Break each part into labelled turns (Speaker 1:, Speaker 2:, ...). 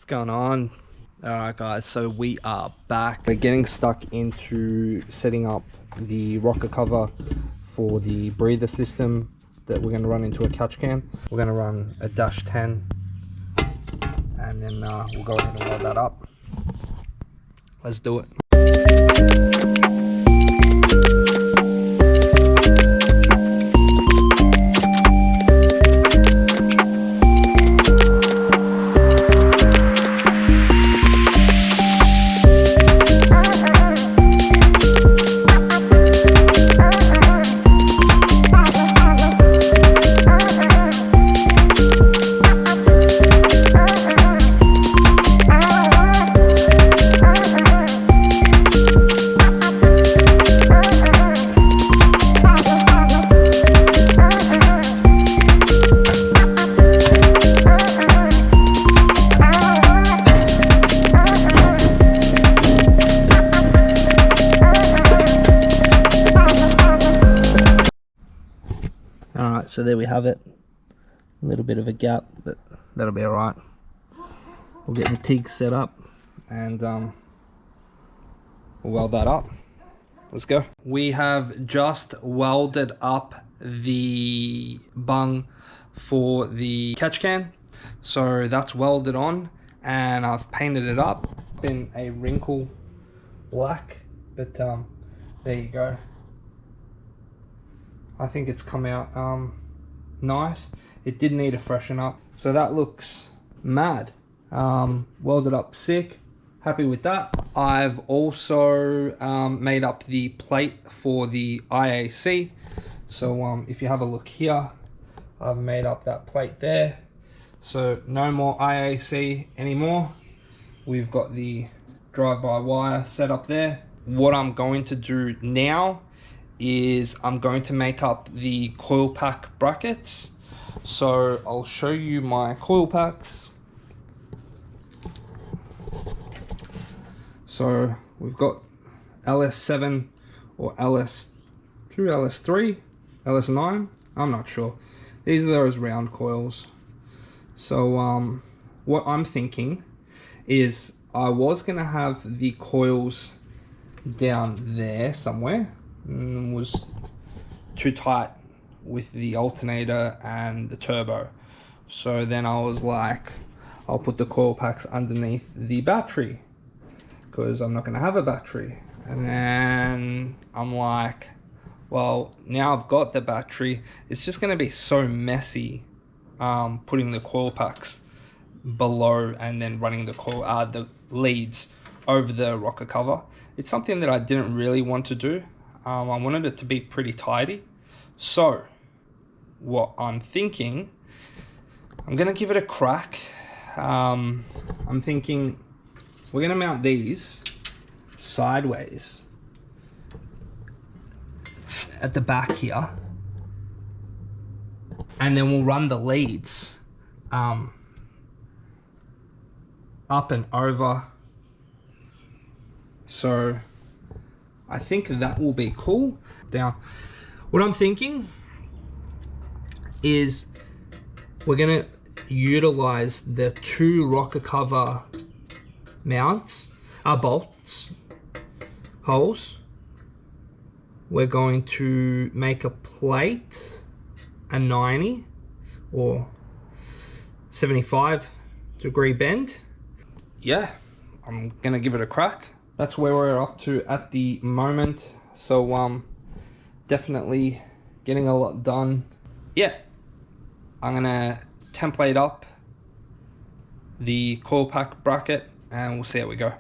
Speaker 1: going on? Alright guys, so we are back. We're getting stuck into setting up the rocker cover for the breather system that we're going to run into a catch can. We're going to run a -10 and then we'll go ahead and weld that up. Let's do it. Alright, so there we have it. A little bit of a gap, but that'll be alright. We'll get the TIG set up and we'll weld that up. Let's go. We have just welded up the bung for the catch can. So that's welded on and I've painted it up in a wrinkle black, but there you go. I think it's come out nice. It did need a freshen up, so that looks mad. Welded up sick, happy with that. I've also made up the plate for the IAC. So if you have a look here, I've made up that plate there. So no more IAC anymore. We've got the drive-by-wire set up there. What I'm going to do now is I'm going to make up the coil pack brackets. So I'll show you my coil packs. So we've got LS7 or LS2, LS3, LS9, I'm not sure. These are those round coils. So what I'm thinking is I was gonna have the coils down there somewhere. Was too tight with the alternator and the turbo, so then I was like, I'll put the coil packs underneath the battery because I'm not going to have a battery. And then I'm like, well, now I've got the battery, it's just going to be so messy putting the coil packs below and then running the coil the leads over the rocker cover. It's something that I didn't really want to do. I wanted it to be pretty tidy. So what I'm thinking, I'm gonna give it a crack. I'm thinking we're gonna mount these sideways at the back here, and then we'll run the leads up and over. So I think that will be cool. Down. What I'm thinking is we're gonna utilize the 2 rocker cover mounts, bolts, holes. We're going to make a plate, a 90 or 75 degree bend. Yeah, I'm gonna give it a crack. That's where we're up to at the moment. So definitely getting a lot done. Yeah, I'm gonna template up the coil pack bracket and we'll see how we go.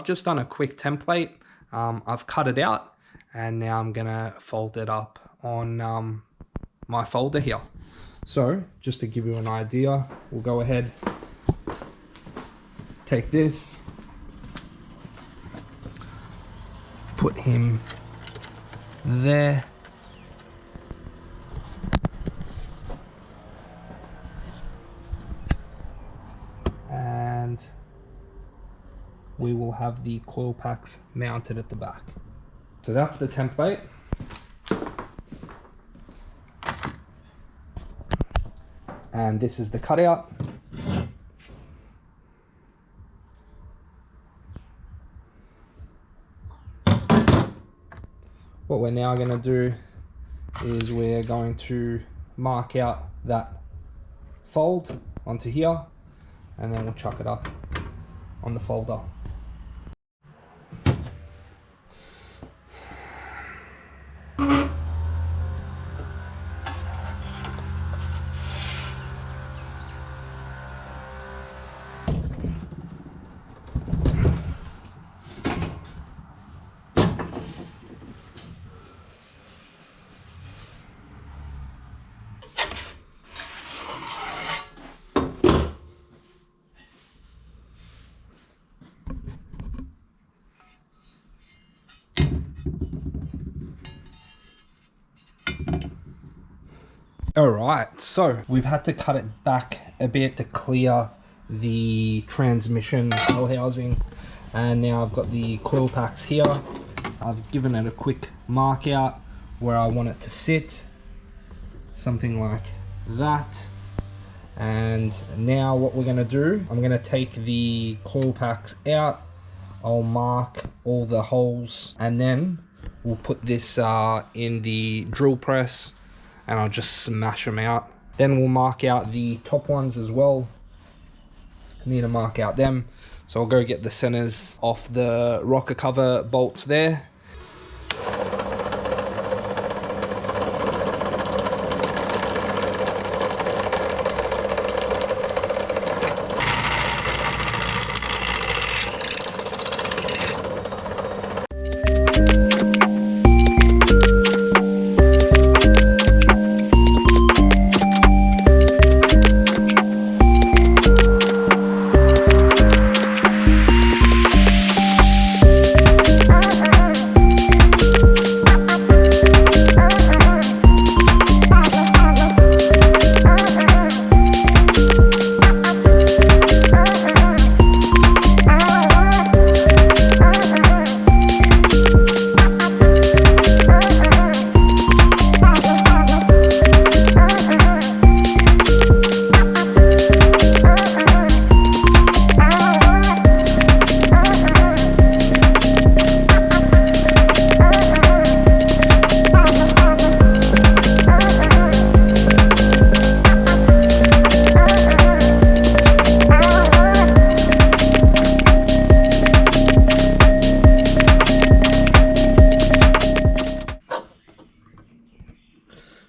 Speaker 1: just done a quick template. I've cut it out, and now I'm gonna fold it up on my folder here. So just to give you an idea, we'll go ahead, take this, put him there, and we will have the coil packs mounted at the back. So that's the template. And this is the cutout. What we're now going to do is we're going to mark out that fold onto here, and then we'll chuck it up on the folder. Alright, so we've had to cut it back a bit to clear the transmission coil housing, and now I've got the coil packs here. I've given it a quick mark out where I want it to sit, something like that. And now what we're going to do, I'm going to take the coil packs out, I'll mark all the holes, and then we'll put this in the drill press, and I'll just smash them out. Then we'll mark out the top ones as well. I need to mark out them. So I'll go get the centers off the rocker cover bolts there.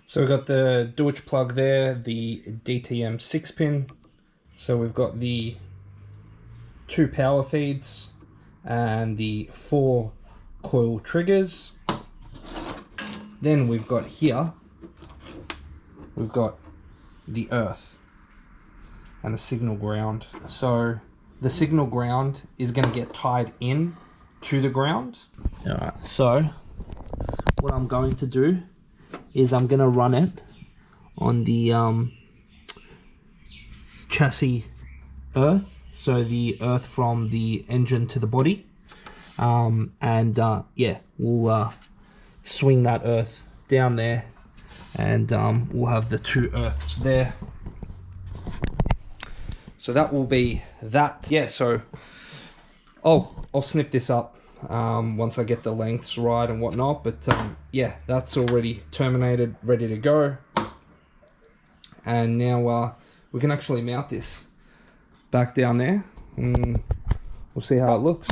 Speaker 1: So we've got the Deutsch plug there, the DTM 6-pin. So we've got the 2 power feeds and the 4 coil triggers. Then we've got here, we've got the earth and the signal ground. So the signal ground is going to get tied in to the ground. Alright, so what I'm going to do is I'm going to run it on the chassis earth, so the earth from the engine to the body, yeah, we'll swing that earth down there, and we'll have the 2 earths there. So that will be that. Yeah, so I'll snip this up once I get the lengths right and whatnot, but yeah, that's already terminated, ready to go. And now we can actually mount this back down there, and we'll see how it looks.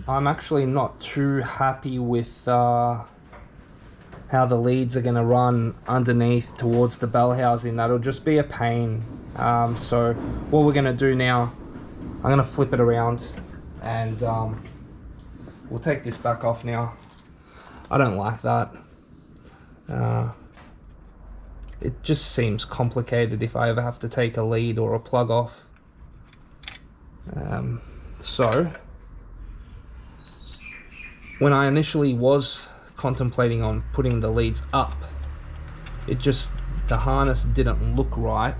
Speaker 1: I'm actually not too happy with how the leads are going to run underneath towards the bell housing. That'll just be a pain. So what we're going to do now, I'm going to flip it around and we'll take this back off now. I don't like that. It just seems complicated if I ever have to take a lead or a plug off. So when I initially was contemplating on putting the leads up, the harness didn't look right,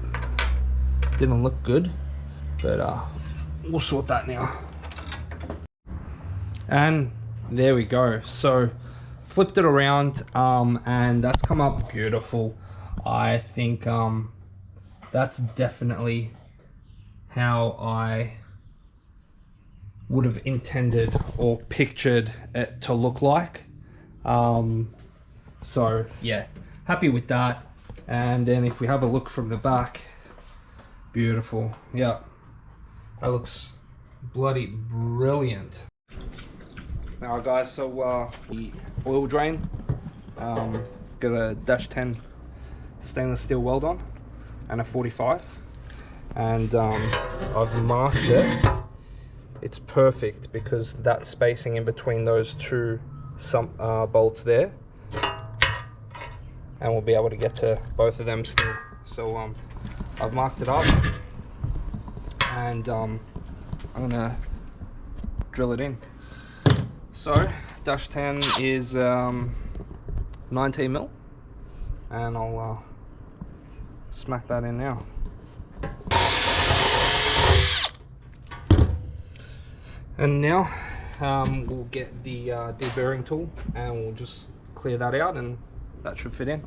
Speaker 1: didn't look good, but we'll sort that now. And there we go. So flipped it around and that's come up beautiful. I think that's definitely how I would have intended or pictured it to look like. So yeah, happy with that. And then if we have a look from the back, beautiful. Yeah, that looks bloody brilliant. Now guys, so the oil drain, got a -10 stainless steel weld on and a 45, and I've marked it. It's perfect because that spacing in between those two sump bolts there, and we'll be able to get to both of them still. So I've marked it up, and I'm gonna drill it in. So -10 is 19 mil, and I'll smack that in now. And now we'll get the deburring tool and we'll just clear that out, and that should fit in.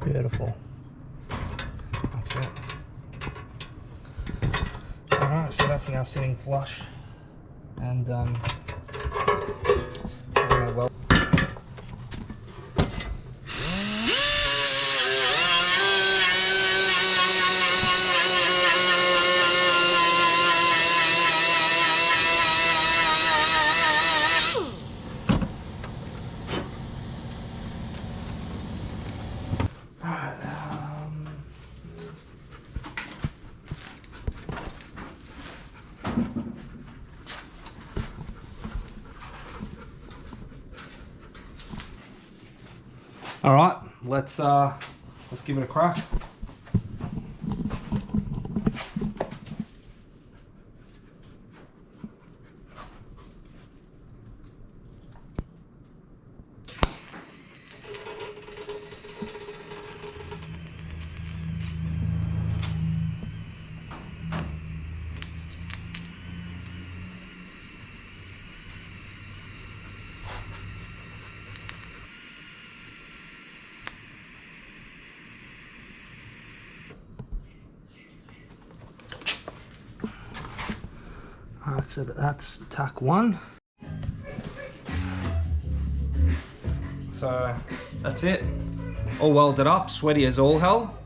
Speaker 1: Beautiful. That's it. Alright, so that's now sitting flush, and we're gonna weld. All right, let's give it a crack. Alright, so that's tack 1. So that's it. All welded up, sweaty as all hell.